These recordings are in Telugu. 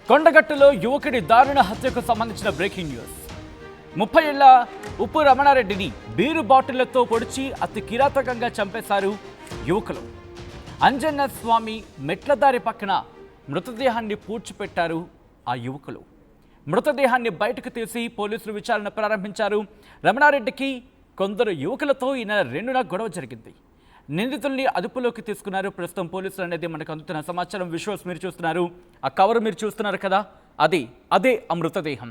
కొండగట్టులో యువకుడి దారుణ హత్యకు సంబంధించిన బ్రేకింగ్ న్యూస్. 30 ఏళ్ల ఉప్పు రమణారెడ్డిని బీరు బాటిళ్లతో పొడిచి అతి కిరాతకంగా చంపేశారు యువకులు. అంజన్న స్వామి మెట్లదారి పక్కన మృతదేహాన్ని పూడ్చిపెట్టారు ఆ యువకులు. మృతదేహాన్ని బయటకు తీసి పోలీసులు విచారణ ప్రారంభించారు. రమణారెడ్డికి కొందరు యువకులతో ఈ నెల 2న గొడవ జరిగింది. నిందితుల్ని అదుపులోకి తీసుకున్నారు ప్రస్తుతం పోలీసులు అనేది మనకు అందుతున్న సమాచారం. విజువల్స్ మీరు చూస్తున్నారు, ఆ కవర్ మీరు చూస్తున్నారు కదా, అదే ఆ మృతదేహం.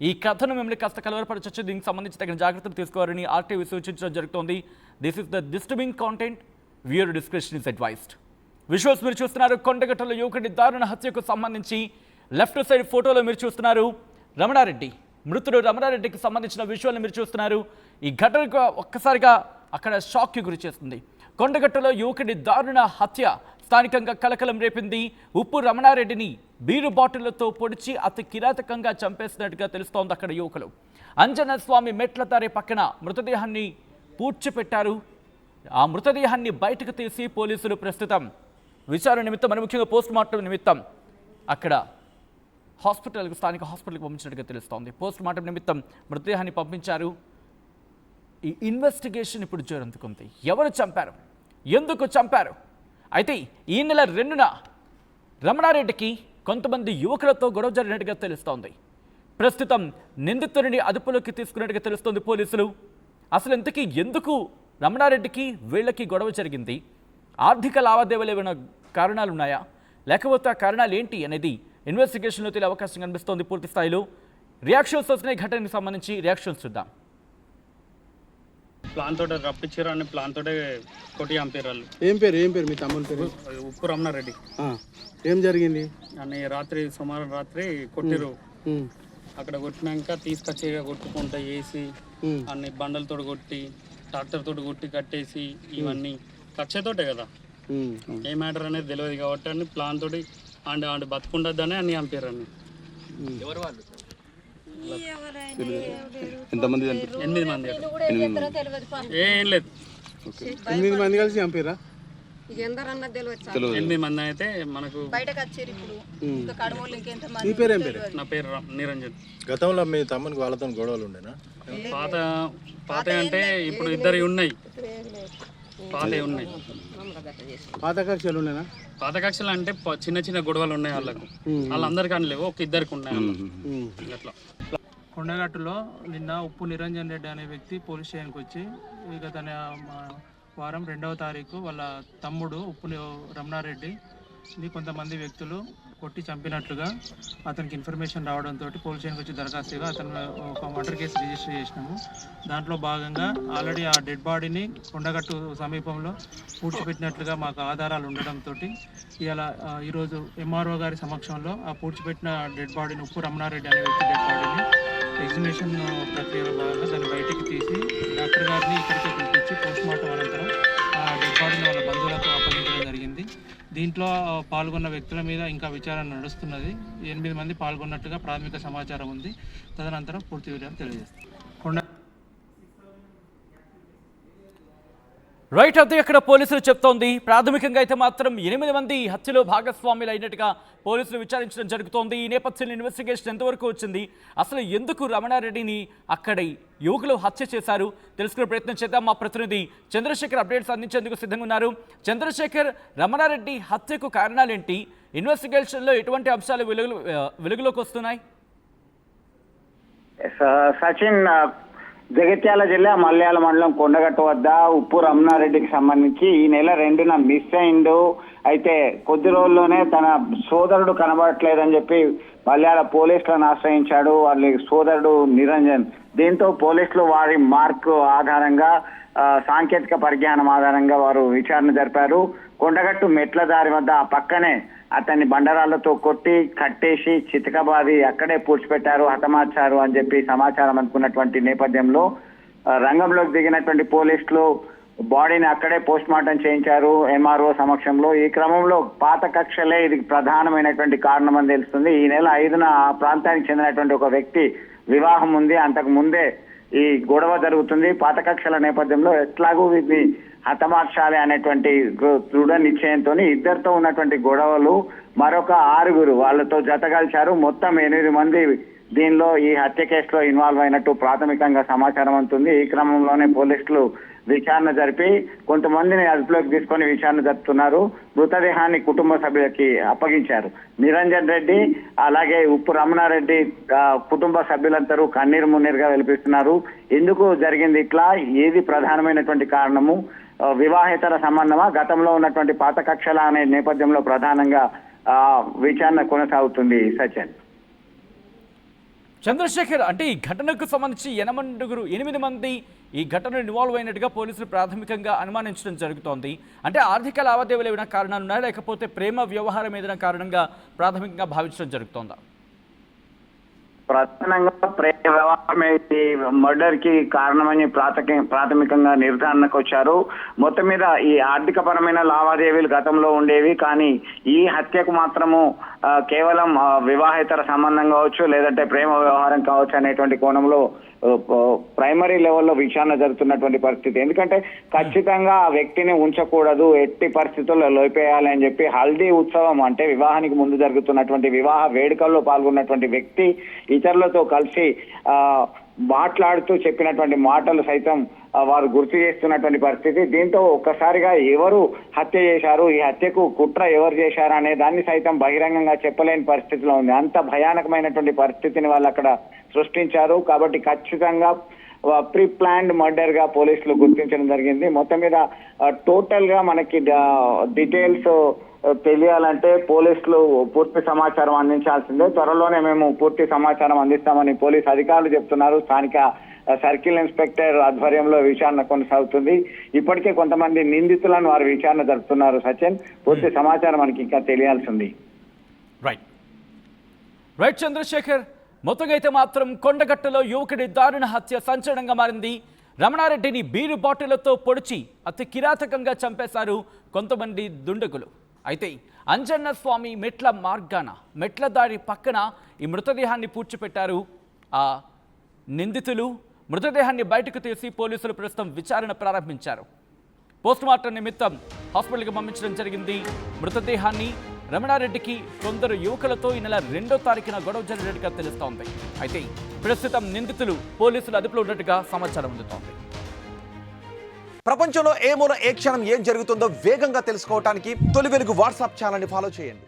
ఈ కథను మిమ్మల్ని కాస్త కలవరపరచొచ్చు. దీనికి సంబంధించి తగిన జాగ్రత్తలు తీసుకోవాలని ఆర్టీవీ సూచించడం జరుగుతోంది. This is the disturbing content, viewer description is advised. Visuals మీరు చూస్తున్నారు. కొండగట్టులో యువకుడి దారుణ హత్యకు సంబంధించి లెఫ్ట్ సైడ్ ఫోటోలో మీరు చూస్తున్నారు రమణారెడ్డి, మృతుడు రమణారెడ్డికి సంబంధించిన విజువల్ని మీరు చూస్తున్నారు. ఈ ఘటనకు ఒక్కసారిగా అక్కడ షాక్కి గురి చేస్తుంది. కొండగట్టులో యువకుడి దారుణ హత్య స్థానికంగా కలకలం రేపింది. ఉప్పు రమణారెడ్డిని బీరు బాటిళ్లతో పొడిచి అతి కిరాతకంగా చంపేసినట్టుగా తెలుస్తోంది అక్కడ యువకులు. అంజన స్వామి మెట్లదారి పక్కన మృతదేహాన్ని పూడ్చిపెట్టారు. ఆ మృతదేహాన్ని బయటకు తీసి పోలీసులు ప్రస్తుతం విచారణ నిమిత్తం, మరి ముఖ్యంగా పోస్ట్ మార్టం నిమిత్తం అక్కడ స్థానిక హాస్పిటల్కి పంపించినట్టుగా తెలుస్తోంది. పోస్ట్ మార్టం నిమిత్తం మృతదేహాన్ని పంపించారు. ఈ ఇన్వెస్టిగేషన్ ఇప్పుడు జోరందుకుంది. ఎవరు చంపారు, ఎందుకు చంపారు? అయితే ఈ నెల 2న రమణారెడ్డికి కొంతమంది యువకులతో గొడవ జరిగినట్టుగా తెలుస్తోంది. ప్రస్తుతం నిందితుడిని అదుపులోకి తీసుకున్నట్టుగా తెలుస్తోంది పోలీసులు. అసలు ఇంతకీ ఎందుకు రమణారెడ్డికి వీళ్ళకి గొడవ జరిగింది? ఆర్థిక లావాదేవీలు ఏమైనా కారణాలు ఉన్నాయా, లేకపోతే ఆ కారణాలు ఏంటి అనేది ఇన్వెస్టిగేషన్లో తెలియ అవకాశం కనిపిస్తోంది. పూర్తి స్థాయిలో రియాక్షన్స్ వస్తున్నాయి. ఘటనకి సంబంధించి రియాక్షన్స్ చూద్దాం. ప్లాన్ తోటే రప్పించారు అని ప్లాన్ తోటే కొట్టి చంపారు వాళ్ళు. ఏం పేరు మీ తమ్ముని పేరు? ఉప్పు రమణారెడ్డి. ఏం జరిగింది అని సోమవారం రాత్రి కొట్టిరు. అక్కడ కొట్టినాక తీసుకొచ్చి కొట్టుకుంటా వేసి అన్ని బండలతో కొట్టి ట్రాక్టర్ తోటి కొట్టి కట్టేసి ఇవన్నీ కచ్చేతోటే కదా, ఏ మ్యాటర్ అనేది తెలియదు కాబట్టి అన్ని ప్లాన్ తోటి ఆండి బతుకుండద్దని అన్ని చంపారు అన్ని. ఎంతమంది? 8 మంది. ఏం లేదు, 8 మంది కలిసి చంపారా? 8 మంది అయితే మనకు. మీ పేరేం పేరు? నా పేరు నిరంజన్. గతంలో మీ తమ్మునికి వాళ్ళతో గొడవలు ఉండేనా? పాత అంటే ఇప్పుడు 2 ఉన్నాయి. పాత కక్షలు ఉండేనా? పాత కక్షలు అంటే చిన్న చిన్న గొడవలు ఉన్నాయి వాళ్ళకు. వాళ్ళందరికీ అని లేవు, ఒక 2కి ఉన్నాయి అట్లా. కొండగట్టులో నిన్న ఉప్పు నిరంజన్ రెడ్డి అనే వ్యక్తి పోలీస్ స్టేషన్కి వచ్చి గత వారం 2వ తారీఖు వాళ్ళ తమ్ముడు ఉప్పు రమణారెడ్డిని కొంతమంది వ్యక్తులు కొట్టి చంపినట్లుగా అతనికి ఇన్ఫర్మేషన్ రావడంతో పోలీస్ స్టేషన్కి వచ్చి దరఖాస్తుగా అతను ఒక మర్డర్ కేసు రిజిస్టర్ చేసినాము. దాంట్లో భాగంగా ఆల్రెడీ ఆ డెడ్ బాడీని కొండగట్టు సమీపంలో పూడ్చిపెట్టినట్లుగా మాకు ఆధారాలు ఉండడంతో ఈరోజు ఎంఆర్ఓ గారి సమక్షంలో ఆ పూడ్చిపెట్టిన డెడ్ బాడీని, ఉప్పు రమణారెడ్డి అనే వ్యక్తి డెడ్ బాడీని ఎగ్జిబిషన్ ప్రక్రియలో భాగంగా దాన్ని బయటికి తీసి డాక్టర్ గారిని ఇక్కడికి పిలిపించి పోస్ట్ మార్టం అనంతరం ఆ డెడ్ బాడీని వాళ్ళ బంధువులకు అప్పగించడం జరిగింది. దీంట్లో పాల్గొన్న వ్యక్తుల మీద ఇంకా విచారణ నడుస్తున్నది. 8 మంది పాల్గొన్నట్టుగా ప్రాథమిక సమాచారం ఉంది. తదనంతరం పూర్తి వివరాలు తెలియజేస్తాం. రైట్, అదే అక్కడ పోలీసులు చెప్తోంది. ప్రాథమికంగా అయితే మాత్రం 8 మంది హత్యలో భాగస్వాములు అయినట్టుగా పోలీసులు విచారించడం జరుగుతోంది. ఈ నేపథ్యంలో ఇన్వెస్టిగేషన్ ఎంతవరకు వచ్చింది, అసలు ఎందుకు రమణారెడ్డిని అక్కడ యువకులు హత్య చేశారు తెలుసుకునే ప్రయత్నం చేద్దాం. మా ప్రతినిధి చంద్రశేఖర్ అప్డేట్స్ అందించేందుకు సిద్ధంగా ఉన్నారు. చంద్రశేఖర్, రమణారెడ్డి హత్యకు కారణాలేంటి? ఇన్వెస్టిగేషన్లో ఎటువంటి అంశాలు వెలుగులోకి వస్తున్నాయి? సచిన్, జగిత్యాల జిల్లా మల్యాల మండలం కొండగట్టు వద్ద ఉప్పు రమణారెడ్డికి సంబంధించి ఈ నెల 2న మిస్ అయిండు. అయితే కొద్ది రోజుల్లోనే తన సోదరుడు కనబడట్లేదని చెప్పి మల్యాల పోలీసులను ఆశ్రయించాడు వాళ్ళ సోదరుడు నిరంజన్. దీంతో పోలీసులు వారి మార్కు ఆధారంగా, సాంకేతిక పరిజ్ఞానం ఆధారంగా వారు విచారణ జరిపారు. కొండగట్టు మెట్ల దారి వద్ద ఆ పక్కనే అతన్ని బండరాళ్లతో కొట్టి కట్టేసి చితకబాది అక్కడే పూడ్చిపెట్టారు, హతమార్చారు అని చెప్పి సమాచారం అనుకున్నటువంటి నేపథ్యంలో రంగంలోకి దిగినటువంటి పోలీసులు బాడీని అక్కడే పోస్ట్ మార్టం చేయించారు ఎంఆర్ఓ సమక్షంలో. ఈ క్రమంలో పాత కక్షలే ఇది ప్రధానమైనటువంటి కారణం అని తెలుస్తుంది. ఈ నెల 5న ఆ ప్రాంతానికి చెందినటువంటి ఒక వ్యక్తి వివాహం ఉంది. అంతకు ముందే ఈ గొడవ జరుగుతుంది. పాత కక్షల నేపథ్యంలో ఎట్లాగూ వీటిని హతమార్చాలి అనేటువంటి దృఢ నిశ్చయంతో ఇద్దరితో ఉన్నటువంటి గొడవలు మరొక 6 వాళ్ళతో జతగలిచారు. మొత్తం 8 మంది దీనిలో ఈ హత్య కేసులో ఇన్వాల్వ్ అయినట్టు ప్రాథమికంగా సమాచారం అందుతుంది. ఈ క్రమంలోనే పోలీసులు విచారణ జరిపి కొంతమందిని అదుపులోకి తీసుకొని విచారణ జరుపుతున్నారు. మృతదేహాన్ని కుటుంబ సభ్యులకి అప్పగించారు. నిరంజన్ రెడ్డి అలాగే ఉప్పు రమణారెడ్డి కుటుంబ సభ్యులందరూ కన్నీరు మున్నీరుగా వెలిపిస్తున్నారు. ఎందుకు జరిగింది ఇట్లా, ఏది ప్రధానమైనటువంటి కారణము, వివాహేతర సంబంధమా, గతంలో ఉన్నటువంటి పాత కక్షల అనే నేపథ్యంలో ప్రధానంగా విచారణ కొనసాగుతుంది. సచిన్. చంద్రశేఖర్, అంటే ఈ ఘటనకు సంబంధించి 8 మంది ఈ ఘటనలో ఇన్వాల్వ్ అయినట్టుగా పోలీసులు ప్రాథమికంగా అనుమానించడం జరుగుతోంది. అంటే ఆర్థిక లావాదేవీలు ఏమైనా కారణాలు ఉన్నాయా, లేకపోతే ప్రేమ వ్యవహారం ఏదైనా కారణంగా ప్రాథమికంగా భావించడం జరుగుతోందా? ప్రధానంగా ప్రేమ వ్యవహారమే మర్డర్ కి కారణమని ప్రాథమికంగా నిర్ధారణకు వచ్చారు. మొత్తం మీద ఈ ఆర్థిక పరమైన లావాదేవీలు గతంలో ఉండేవి, కానీ ఈ హత్యకు మాత్రము కేవలం వివాహేతర సంబంధం కావచ్చు, లేదంటే ప్రేమ వ్యవహారం కావచ్చు అనేటువంటి కోణంలో ప్రైమరీ లెవెల్లో విచారణ జరుగుతున్నటువంటి పరిస్థితి. ఎందుకంటే ఖచ్చితంగా ఆ వ్యక్తిని ఉంచకూడదు, ఎట్టి పరిస్థితుల్లో లోపేయాలి అని చెప్పి హల్దీ ఉత్సవం అంటే వివాహానికి ముందు జరుగుతున్నటువంటి వివాహ వేడుకల్లో పాల్గొన్నటువంటి వ్యక్తి ఇతరులతో కలిసి మాట్లాడుతూ చెప్పినటువంటి మాటలు సైతం వారు గుర్తు చేస్తున్నటువంటి పరిస్థితి. దీంతో ఒక్కసారిగా ఎవరు హత్య చేశారు, ఈ హత్యకు కుట్ర ఎవరు చేశారు అనే దాన్ని సైతం బహిరంగంగా చెప్పలేని పరిస్థితిలో ఉంది. అంత భయానకమైనటువంటి పరిస్థితిని వాళ్ళు అక్కడ సృష్టించారు. కాబట్టి ఖచ్చితంగా ప్రీ ప్లాన్డ్ మర్డర్ గా పోలీసులు గుర్తించడం జరిగింది. మొత్తం మీద టోటల్ గా మనకి డీటెయిల్స్ తెలియాలంటే పోలీసులు పూర్తి సమాచారం అందించాల్సిందే. త్వరలోనే మేము పూర్తి సమాచారం అందిస్తామని పోలీసు అధికారులు చెప్తున్నారు. స్థానిక సర్కిల్ ఇన్స్పెక్టర్ ఆధ్వర్యంలో విచారణ కొనసాగుతుంది. ఇప్పటికే కొంతమంది నిందితులను వారు విచారణ జరుపుతున్నారు. సచిన్, పూర్తి సమాచారం మనకి ఇంకా తెలియాల్సింది. రైట్ చంద్రశేఖర్, మొత్తంగా అయితే మాత్రం కొండగట్టులో యువకుడి దారుణ హత్య సంచలనంగా మారింది. రమణారెడ్డిని బీరు బాటిళ్లతో పొడిచి అతి కిరాతకంగా చంపేశారు కొంతమంది దుండగులు. అయితే అంజన్న స్వామి మెట్ల దారి పక్కన ఈ మృతదేహాన్ని పూడ్చిపెట్టారు ఆ నిందితులు. మృతదేహాన్ని బయటకు తీసి పోలీసులు ప్రస్తుతం విచారణ ప్రారంభించారు. పోస్టుమార్టం నిమిత్తం హాస్పిటల్కి పంపించడం జరిగింది. మృతదేహాన్ని రమణారెడ్డికి కొందరు యువకులతో ఈ నెల 2వ తారీఖున గొడవ జరిగినట్టుగా తెలుస్తోంది. అయితే ప్రస్తుతం నిందితులు పోలీసులు అదుపులో ఉన్నట్టుగా సమాచారం అందుతోంది. ప్రపంచంలో ఏ మూల ఏ క్షణం ఏం జరుగుతుందో వేగంగా తెలుసుకోవడానికి తొలి వెలుగు వాట్సాప్ ఛానల్ని ఫాలో చేయండి.